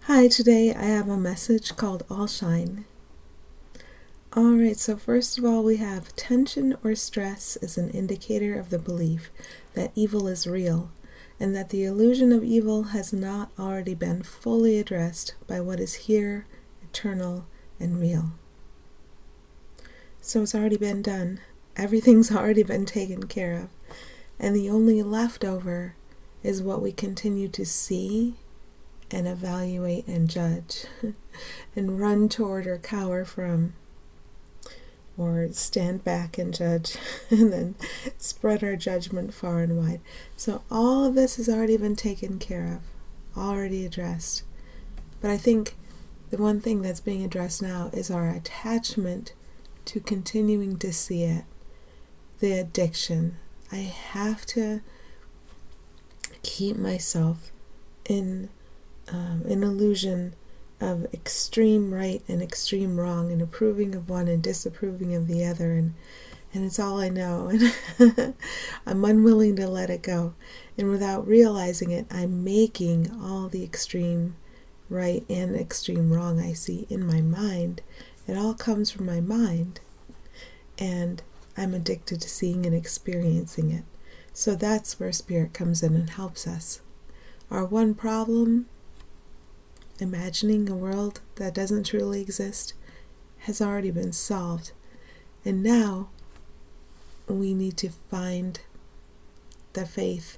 Hi, today I have a message called All Shine. Alright, so first of all, we have tension or stress is an indicator of the belief that evil is real and that the illusion of evil has not already been fully addressed by what is here, eternal, and real. So it's already been done. Everything's already been taken care of. And the only leftover is what we continue to see and evaluate and judge and run toward or cower from, or stand back and judge and then spread our judgment far and wide. So all of this has already been taken care of, already addressed. But I think the one thing that's being addressed now is our attachment to continuing to see it, the addiction. I have to keep myself in an illusion of extreme right and extreme wrong, and approving of one and disapproving of the other, and it's all I know, and I'm unwilling to let it go. And without realizing it, I'm making all the extreme right and extreme wrong I see in my mind. It all comes from my mind, and I'm addicted to seeing and experiencing it. So that's where Spirit comes in and helps us. Our one problem, imagining a world that doesn't truly exist, has already been solved. And now we need to find the faith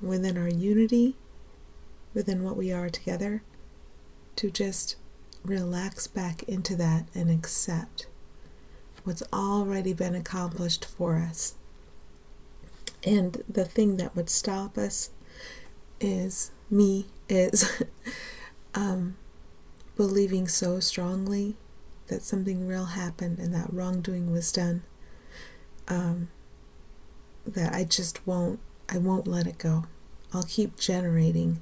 within our unity, within what we are together, to just relax back into that and accept what's already been accomplished for us. And the thing that would stop us is believing so strongly that something real happened and that wrongdoing was done, that I won't let it go. I'll keep generating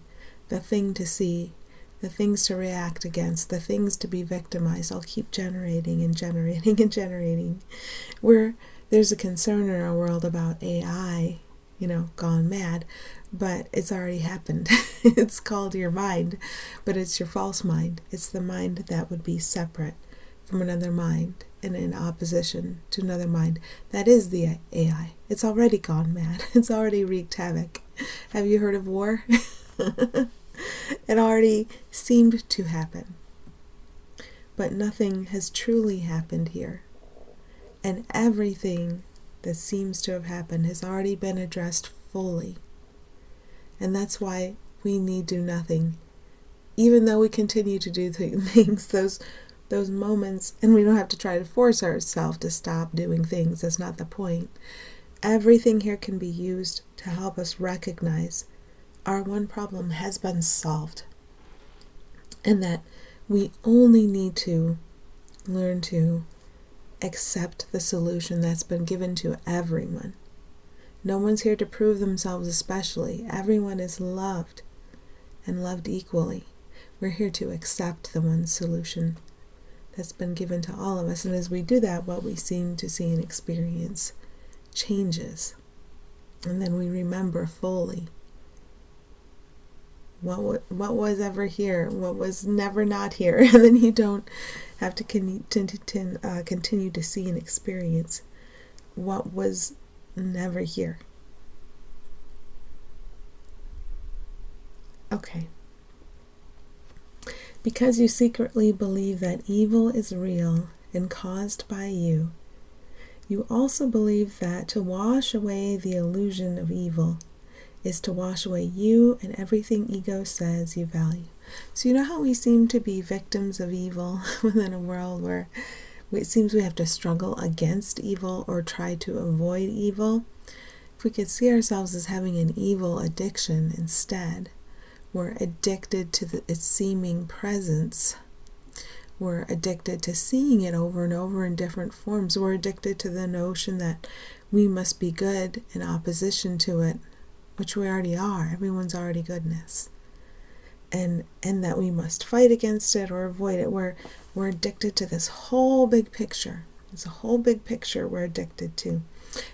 the thing to see, the things to react against, the things to be victimized. I'll keep generating and generating and generating. Where there's a concern in our world about AI, gone mad, but it's already happened. It's called your mind, but it's your false mind. It's the mind that would be separate from another mind and in opposition to another mind. That is the AI. It's already gone mad. It's already wreaked havoc. Have you heard of war? It already seemed to happen. But nothing has truly happened here. And everything that seems to have happened has already been addressed fully. And that's why we need do nothing. Even though we continue to do things, those moments, and we don't have to try to force ourselves to stop doing things. That's not the point. Everything here can be used to help us recognize our one problem has been solved. And that we only need to learn to accept the solution that's been given to everyone. No one's here to prove themselves especially. Everyone is loved and loved equally. We're here to accept the one solution that's been given to all of us. And as we do that, what we seem to see and experience changes. And then we remember fully what was ever here, what was never not here. And then you don't have to continue to see and experience what was never here. Okay. Because you secretly believe that evil is real and caused by you, you also believe that to wash away the illusion of evil is to wash away you and everything ego says you value. So you know how we seem to be victims of evil within a world where it seems we have to struggle against evil or try to avoid evil? If we could see ourselves as having an evil addiction instead, we're addicted to its seeming presence. We're addicted to seeing it over and over in different forms. We're addicted to the notion that we must be good in opposition to it, which we already are. Everyone's already goodness. And that we must fight against it or avoid it. We're addicted to this whole big picture. It's a whole big picture we're addicted to.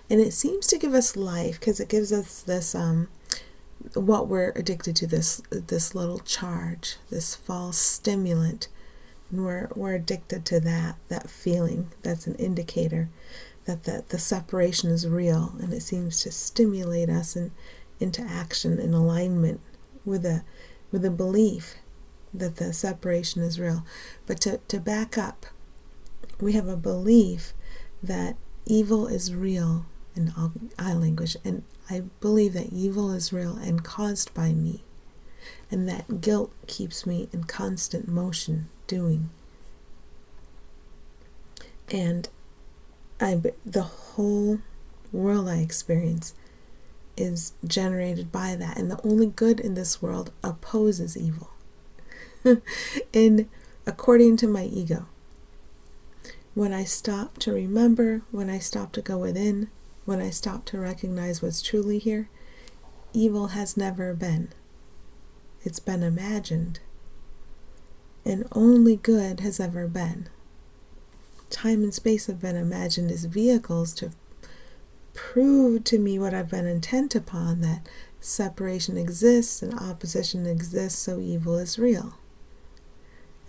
And it seems to give us life because it gives us this what we're addicted to, this little charge, this false stimulant, and we're addicted to that feeling. That's an indicator that the separation is real, and it seems to stimulate us into action in alignment with a belief that the separation is real. But to back up, we have a belief that evil is real in I language, and I believe that evil is real and caused by me, and that guilt keeps me in constant motion doing. And the whole world I experience is generated by that, and the only good in this world opposes evil. And according to my ego, when I stop to remember, when I stop to go within, when I stop to recognize what's truly here, evil has never been. It's been imagined. And only good has ever been. Time and space have been imagined as vehicles to prove to me what I've been intent upon, that separation exists and opposition exists, so evil is real.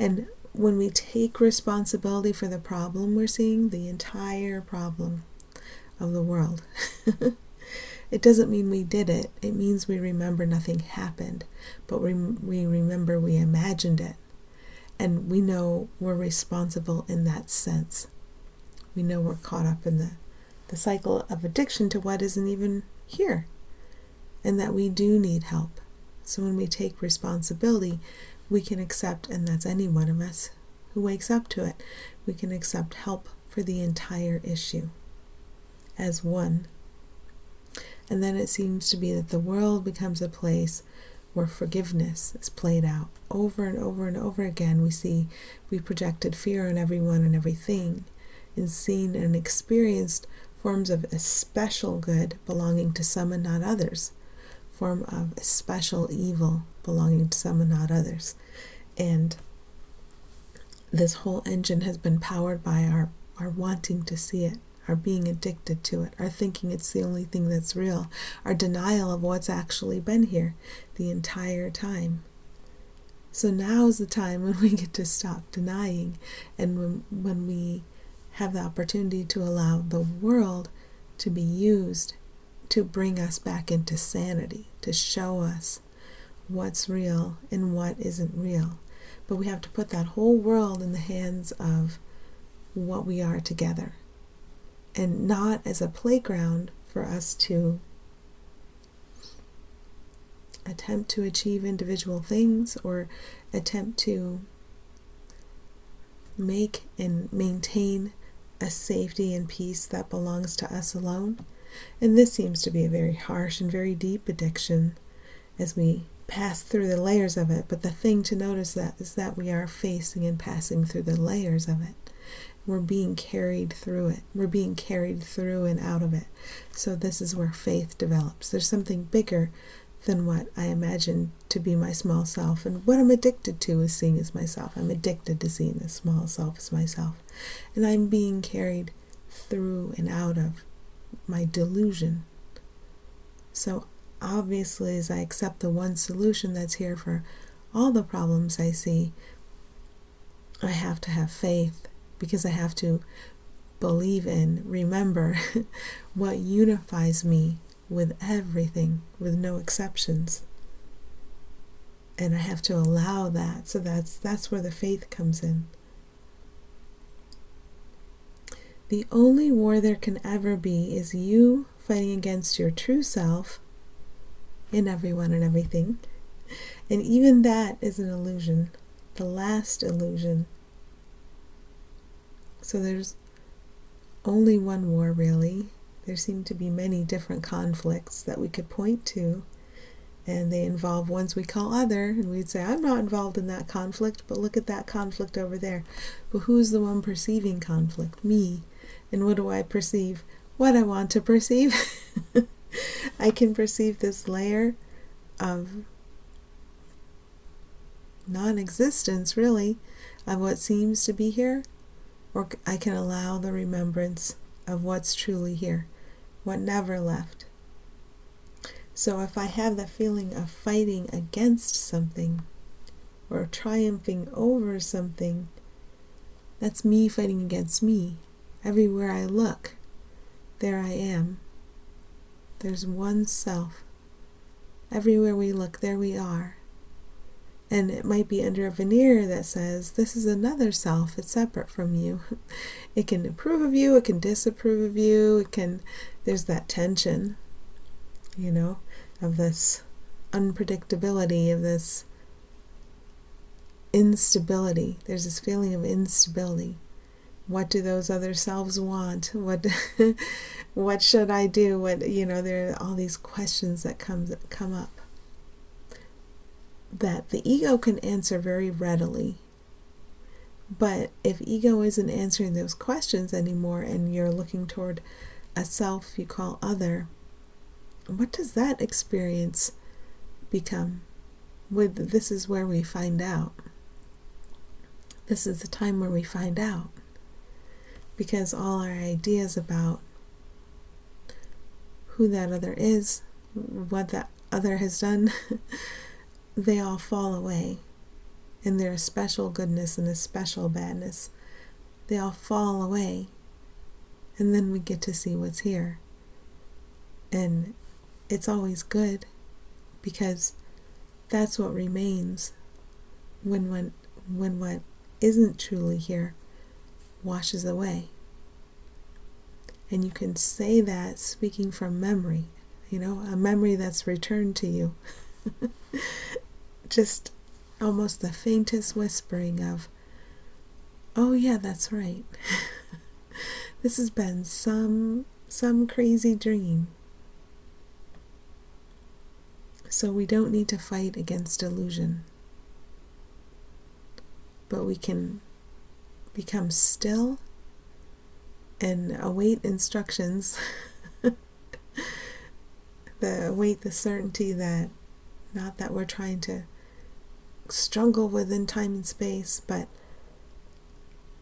And when we take responsibility for the problem we're seeing, the entire problem of the world, it doesn't mean we did it. It means we remember nothing happened, but we remember we imagined it. And we know we're responsible in that sense. We know we're caught up in the cycle of addiction to what isn't even here, and that we do need help. So when we take responsibility, we can accept, and that's any one of us who wakes up to it, we can accept help for the entire issue as one. And then it seems to be that the world becomes a place where forgiveness is played out over and over and over again. We projected fear on everyone and everything, and seen and experienced forms of a special good belonging to some and not others, form of a special evil belonging to some and not others. And this whole engine has been powered by our wanting to see it, our being addicted to it, our thinking it's the only thing that's real, our denial of what's actually been here the entire time. So now's the time when we get to stop denying, and when we have the opportunity to allow the world to be used to bring us back into sanity, to show us what's real and what isn't real. But we have to put that whole world in the hands of what we are together, and not as a playground for us to attempt to achieve individual things or attempt to make and maintain a safety and peace that belongs to us alone. And this seems to be a very harsh and very deep addiction as we pass through the layers of it. But the thing to notice is that we are facing and passing through the layers of it. We're being carried through it. We're being carried through and out of it. So this is where faith develops. There's something bigger than what I imagine to be my small self. And what I'm addicted to is seeing as myself. I'm addicted to seeing the small self as myself. And I'm being carried through and out of my delusion. So obviously, as I accept the one solution that's here for all the problems I see, I have to have faith, because I have to believe in, remember what unifies me with everything, with no exceptions. And I have to allow that. So that's where the faith comes in. The only war there can ever be is you fighting against your true self in everyone and everything. And even that is an illusion, the last illusion. So there's only one war, really. There seem to be many different conflicts that we could point to, and they involve ones we call other, and we'd say, I'm not involved in that conflict, but look at that conflict over there. But who's the one perceiving conflict? Me. And what do I perceive? What I want to perceive. I can perceive this layer of non-existence, really, of what seems to be here, or I can allow the remembrance of what's truly here, what never left. So if I have the feeling of fighting against something or triumphing over something, that's me fighting against me. Everywhere I look, there I am. There's one self. Everywhere we look, there we are. And it might be under a veneer that says, this is another self, it's separate from you. It can approve of you, it can disapprove of you, there's that tension, of this unpredictability, of this instability. There's this feeling of instability. What do those other selves want? What should I do? There are all these questions that come up that the ego can answer very readily. But if ego isn't answering those questions anymore and you're looking toward a self you call other, what does that experience become? This is where we find out. This is the time where we find out. Because all our ideas about who that other is, what that other has done, they all fall away. And their special goodness and a special badness, they all fall away. And then we get to see what's here. And it's always good, because that's what remains when what isn't truly here washes away. And you can say that speaking from memory, a memory that's returned to you. Just almost the faintest whispering of, oh yeah, that's right. This has been some crazy dream. So we don't need to fight against illusion. But we can become still and await instructions. Await the certainty that, not that we're trying to struggle within time and space, but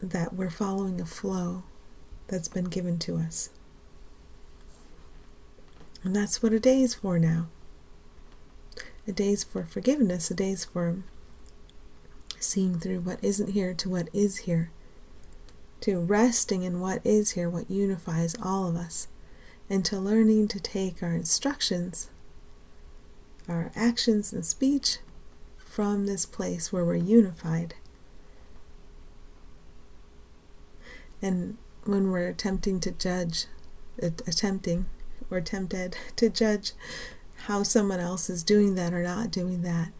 that we're following a flow that's been given to us. And that's what a day is for now. A day is for forgiveness. A day is for seeing through what isn't here to what is here. To resting in what is here, what unifies all of us. And to learning to take our instructions, our actions and speech from this place where we're unified. And when we're tempted to judge how someone else is doing that or not doing that,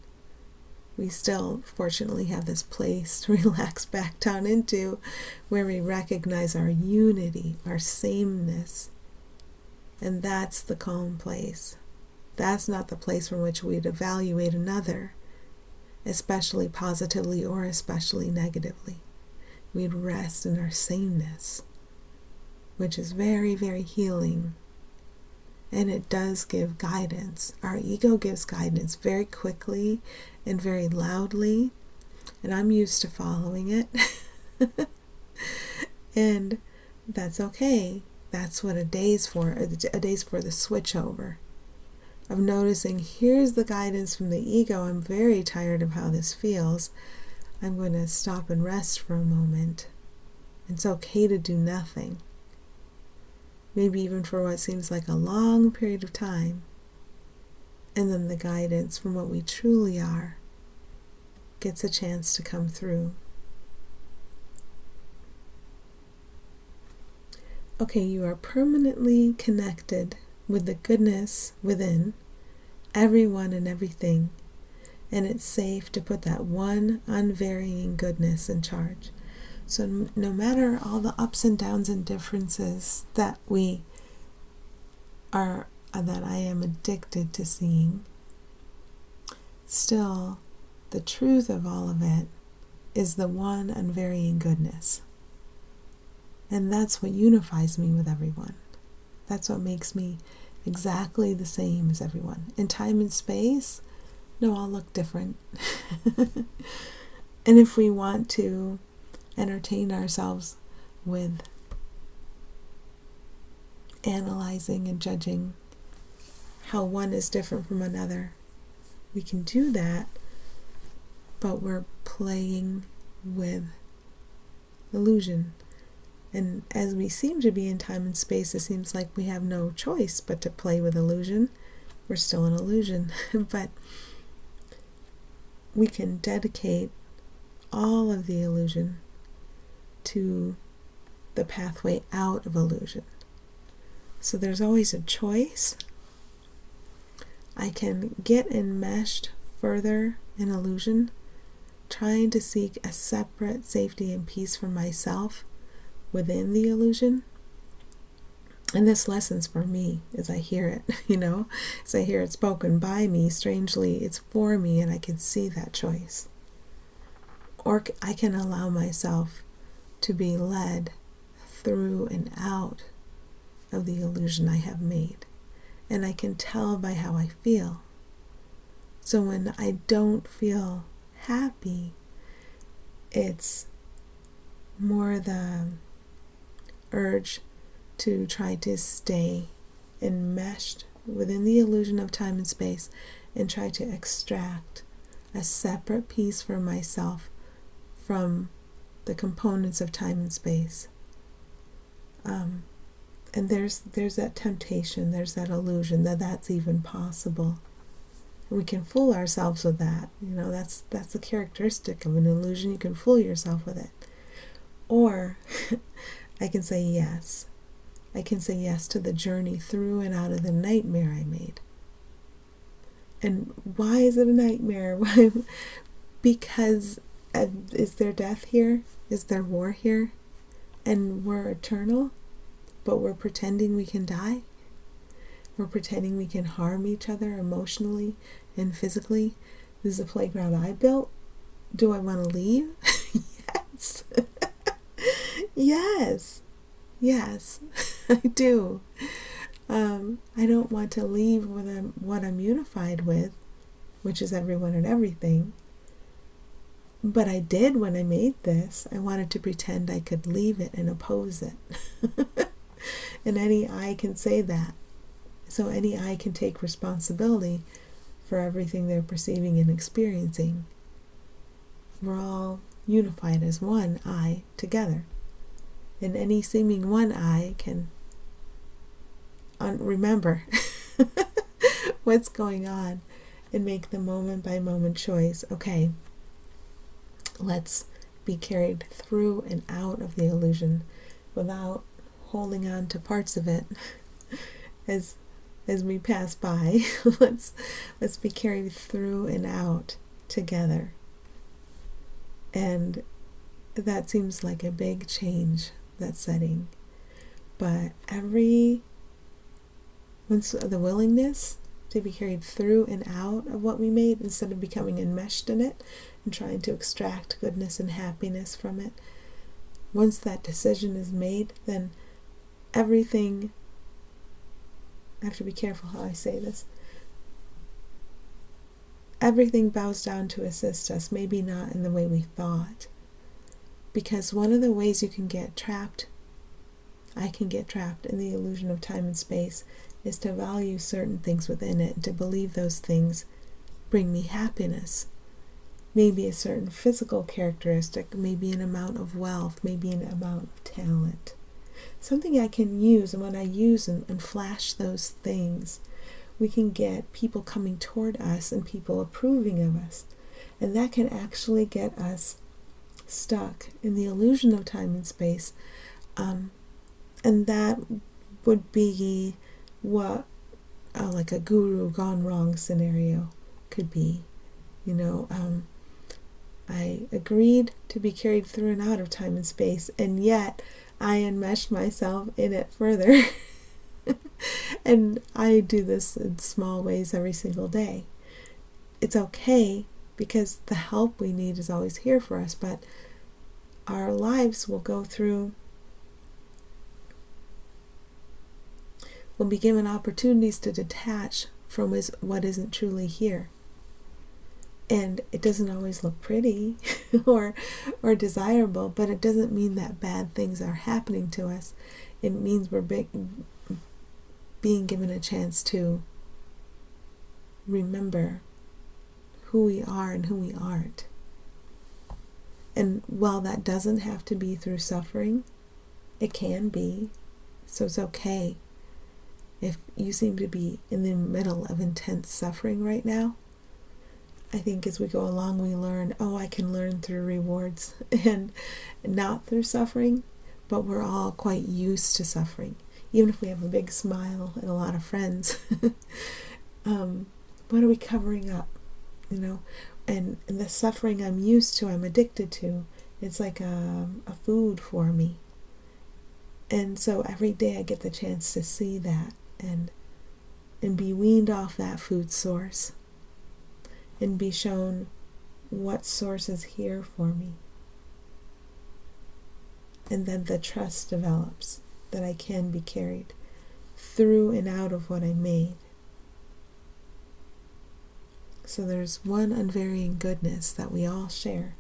we still fortunately have this place to relax back down into, where we recognize our unity, our sameness. And that's the calm place. That's not the place from which we'd evaluate another, especially positively or especially negatively. We'd rest in our sameness, which is very, very healing. And it does give guidance. Our ego gives guidance very quickly and very loudly, and I'm used to following it. And that's okay. That's what a day's for. A day's for the switch over of noticing, here's the guidance from the ego. I'm very tired of how this feels. I'm going to stop and rest for a moment. It's okay to do nothing. Maybe even for what seems like a long period of time. And then the guidance from what we truly are gets a chance to come through. Okay, you are permanently connected with the goodness within everyone and everything. And it's safe to put that one unvarying goodness in charge. So no matter all the ups and downs and differences that I am addicted to seeing, still the truth of all of it is the one unvarying goodness. And that's what unifies me with everyone. That's what makes me exactly the same as everyone. In time and space, no, I'll look different. And if we want to entertain ourselves with how one is different from another. We can do that, but we're playing with illusion. And as we seem to be in time and space, it seems like we have no choice but to play with illusion. We're still in illusion, but we can dedicate all of the illusion to the pathway out of illusion. So there's always a choice. I can get enmeshed further in illusion, trying to seek a separate safety and peace for myself within the illusion. And this lesson's for me as I hear it, as I hear it spoken by me. Strangely, it's for me, and I can see that choice. Or I can allow myself to be led through and out of the illusion I have made. And I can tell by how I feel. So when I don't feel happy, it's more the urge to try to stay enmeshed within the illusion of time and space and try to extract a separate piece for myself from the components of time and space. And there's that temptation, there's that illusion that that's even possible. And we can fool ourselves with that. That's a characteristic of an illusion. You can fool yourself with it. Or I can say yes. I can say yes to the journey through and out of the nightmare I made. And why is it a nightmare? Why? Because is there death here? Is there war here? And we're eternal, but we're pretending we can die? We're pretending we can harm each other emotionally and physically? This is a playground I built. Do I want to leave? Yes. Yes, I do. I don't want to leave with what I'm unified with, which is everyone and everything. But I did when I made this. I wanted to pretend I could leave it and oppose it. And any I can say that. So any I can take responsibility for everything they're perceiving and experiencing. We're all unified as one I together. And any seeming one I can remember what's going on and make the moment by moment choice. Okay, let's be carried through and out of the illusion without holding on to parts of it as we pass by. let's be carried through and out together. And that seems like a big change, that setting. But once the willingness to be carried through and out of what we made, instead of becoming enmeshed in it and trying to extract goodness and happiness from it, once that decision is made, then everything, I have to be careful how I say this, everything bows down to assist us, maybe not in the way we thought. Because one of the ways you can get trapped, I can get trapped in the illusion of time and space, is to value certain things within it and to believe those things bring me happiness. Maybe a certain physical characteristic, maybe an amount of wealth, maybe an amount of talent. Something I can use, and when I use and flash those things, we can get people coming toward us and people approving of us. And that can actually get us stuck in the illusion of time and space. And that would be what like a guru gone wrong scenario could be. I agreed to be carried through and out of time and space, and yet I enmeshed myself in it further. And I do this in small ways every single day. It's okay, because the help we need is always here for us, but our lives will go through, we'll be given opportunities to detach from what isn't truly here. And it doesn't always look pretty or desirable, but it doesn't mean that bad things are happening to us. It means we're being given a chance to remember who we are and who we aren't. And while that doesn't have to be through suffering, it can be. So it's okay. If you seem to be in the middle of intense suffering right now, I think as we go along we learn, I can learn through rewards and not through suffering, but we're all quite used to suffering. Even if we have a big smile and a lot of friends, what are we covering up? And the suffering I'm used to, I'm addicted to, it's like a food for me. And so every day I get the chance to see that and be weaned off that food source and be shown what source is here for me. And then the trust develops that I can be carried through and out of what I made. So there's one unvarying goodness that we all share.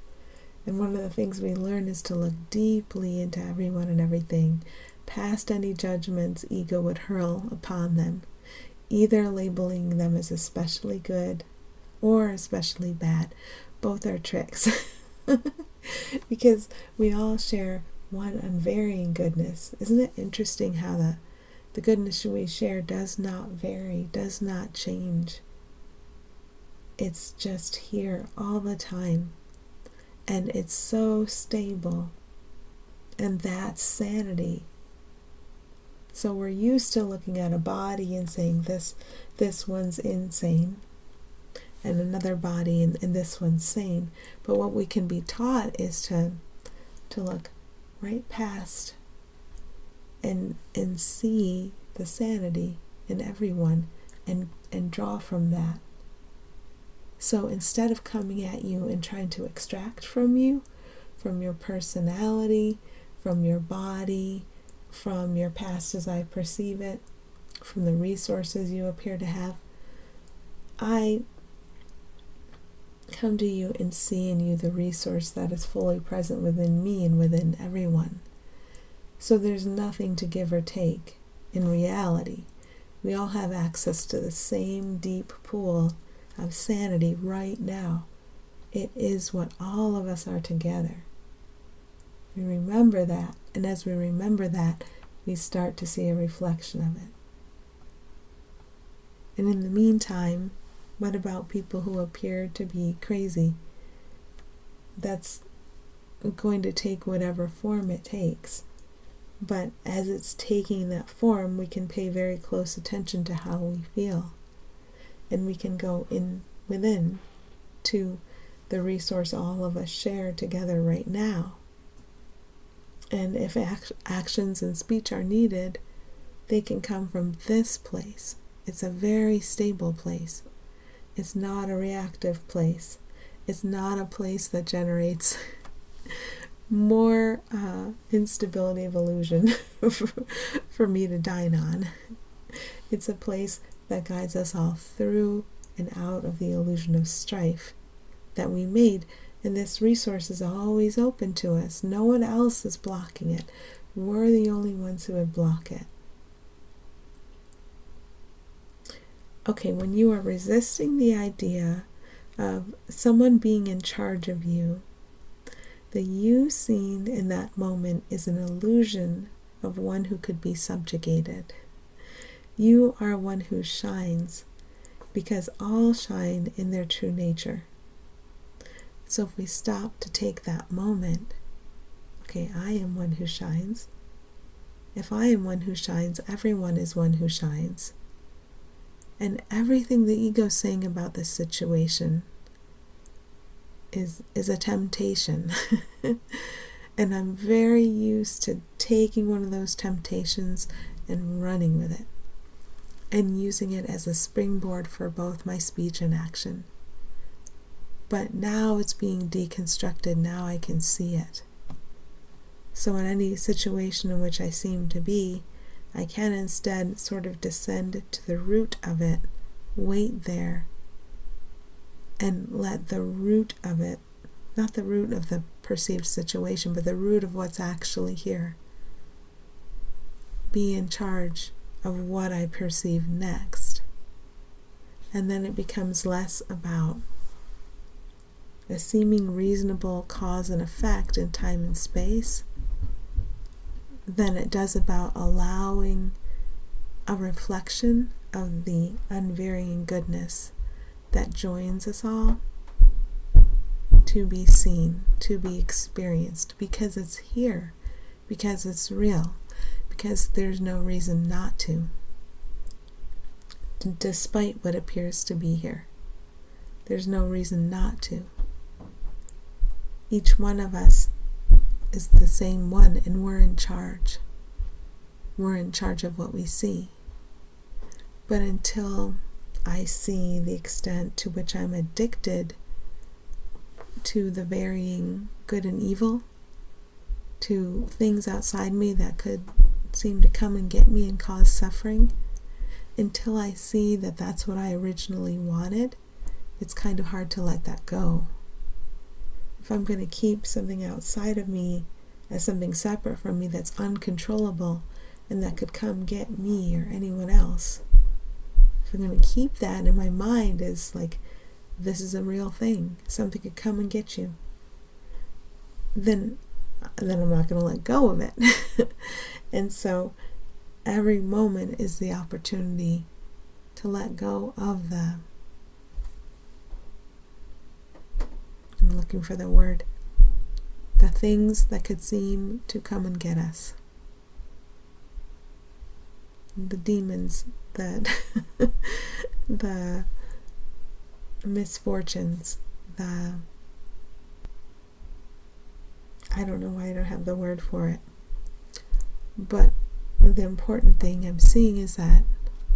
And one of the things we learn is to look deeply into everyone and everything, past any judgments ego would hurl upon them, either labeling them as especially good or especially bad. Both are tricks. Because we all share one unvarying goodness. Isn't it interesting how the goodness we share does not vary, does not change? It's just here all the time. And it's so stable. And that's sanity. So we're used to looking at a body and saying this one's insane. And another body and this one's sane. But what we can be taught is to look right past and see the sanity in everyone and draw from that. So instead of coming at you and trying to extract from you, from your personality, from your body, from your past as I perceive it, from the resources you appear to have, I come to you and see in you the resource that is fully present within me and within everyone. So there's nothing to give or take. In reality, we all have access to the same deep pool of sanity right now. It is what all of us are together. We remember that, and as we remember that, we start to see a reflection of it. And in the meantime, what about people who appear to be crazy? That's going to take whatever form it takes. But as it's taking that form, we can pay very close attention to how we feel. And we can go within to the resource all of us share together right now. And if actions and speech are needed, they can come from this place. It's a very stable place. It's not a reactive place. It's not a place that generates more instability of illusion for me to dine on. It's a place that guides us all through and out of the illusion of strife that we made. And this resource is always open to us. No one else is blocking it. We're the only ones who would block it. Okay, when you are resisting the idea of someone being in charge of you, the you seen in that moment is an illusion of one who could be subjugated. You are one who shines, because all shine in their true nature. So if we stop to take that moment, okay, I am one who shines. If I am one who shines, everyone is one who shines. And everything the ego is saying about this situation is a temptation. And I'm very used to taking one of those temptations and running with it, and using it as a springboard for both my speech and action. But now it's being deconstructed. Now I can see it. So in any situation in which I seem to be, I can instead sort of descend to the root of it, wait there, and let the root of it, not the root of the perceived situation, but the root of what's actually here, be in charge of what I perceive next. and then it becomes less about a seeming reasonable cause and effect in time and space than it does about allowing a reflection of the unvarying goodness that joins us all to be seen, to be experienced, because it's here, because it's real, because there's no reason not to, despite what appears to be here. There's no reason not to. Each one of us is the same one, and we're in charge. We're in charge of what we see. But until I see the extent to which I'm addicted to the varying good and evil, to things outside me that could seem to come and get me and cause suffering, until I see that that's what I originally wanted, it's kind of hard to let that go. If I'm going to keep something outside of me as something separate from me that's uncontrollable and that could come get me or anyone else, if I'm going to keep that in my mind as like, this is a real thing, something could come and get you, then I'm not going to let go of it. And so every moment is the opportunity to let go of I'm looking for the word, the things that could seem to come and get us, the demons, that the misfortunes, I don't know why I don't have the word for it, but the important thing I'm seeing is that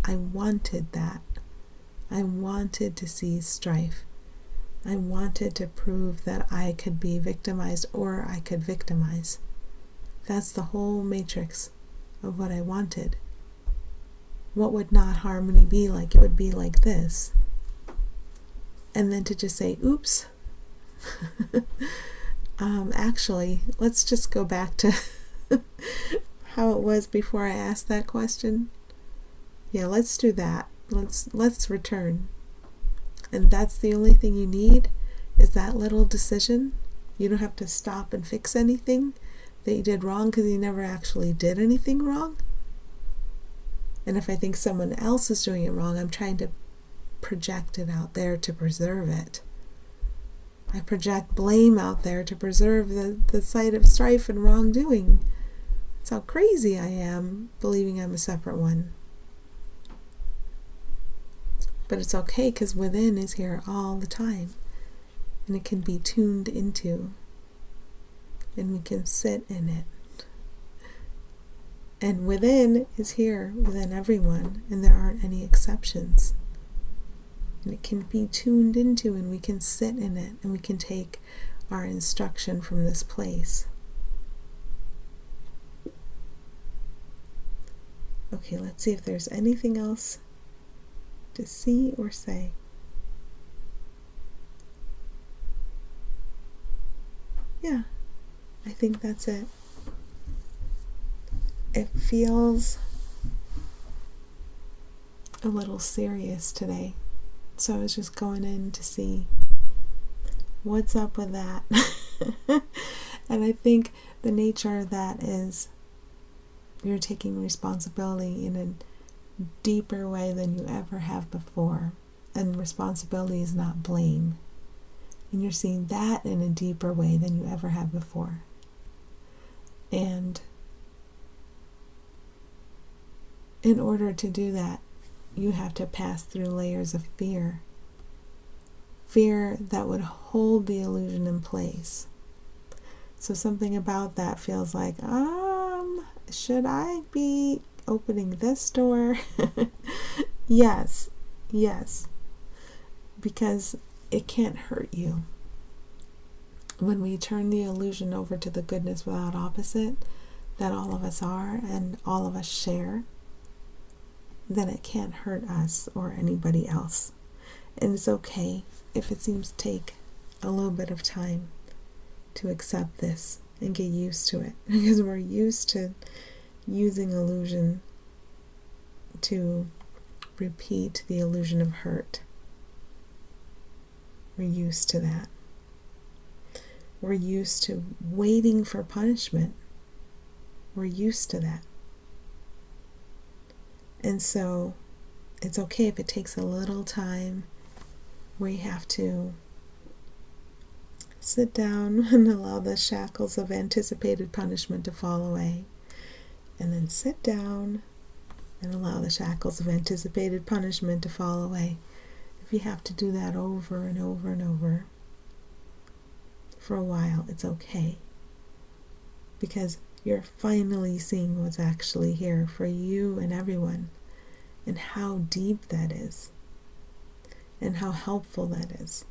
I wanted that. I wanted to see strife. I wanted to prove that I could be victimized or I could victimize. That's the whole matrix of what I wanted. What would not harmony be like? It would be like this. And then to just say, oops. Actually, let's just go back to how it was before I asked that question. Yeah, let's do that. Let's return. And that's the only thing you need, is that little decision. You don't have to stop and fix anything that you did wrong, because you never actually did anything wrong. And if I think someone else is doing it wrong, I'm trying to project it out there to preserve it. I project blame out there to preserve the site of strife and wrongdoing. That's how crazy I am, believing I'm a separate one. But it's okay, because within is here all the time. And it can be tuned into. And we can sit in it. And within is here, within everyone. And there aren't any exceptions. And it can be tuned into, and we can sit in it. And we can take our instruction from this place. Okay, let's see if there's anything else to see or say. Yeah, I think that's it. It feels a little serious today, so I was just going in to see what's up with that. And I think the nature of that is you're taking responsibility in a deeper way than you ever have before. And responsibility is not blame. And you're seeing that in a deeper way than you ever have before. And in order to do that, you have to pass through layers of fear. Fear that would hold the illusion in place. So something about that feels like, should I be opening this door? Yes, because it can't hurt you. When we turn the illusion over to the goodness without opposite that all of us are and all of us share, then it can't hurt us or anybody else. And it's okay if it seems to take a little bit of time to accept this and get used to it, because we're used to using illusion to repeat the illusion of hurt. We're used to that. We're used to waiting for punishment. We're used to that. And so it's okay if it takes a little time where you have to sit down and allow the shackles of anticipated punishment to fall away. And then sit down and allow the shackles of anticipated punishment to fall away. If you have to do that over and over and over for a while, it's okay. Because you're finally seeing what's actually here for you and everyone, and how deep that is, and how helpful that is.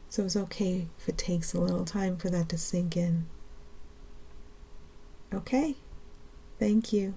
So it's okay if it takes a little time for that to sink in. Okay? Thank you.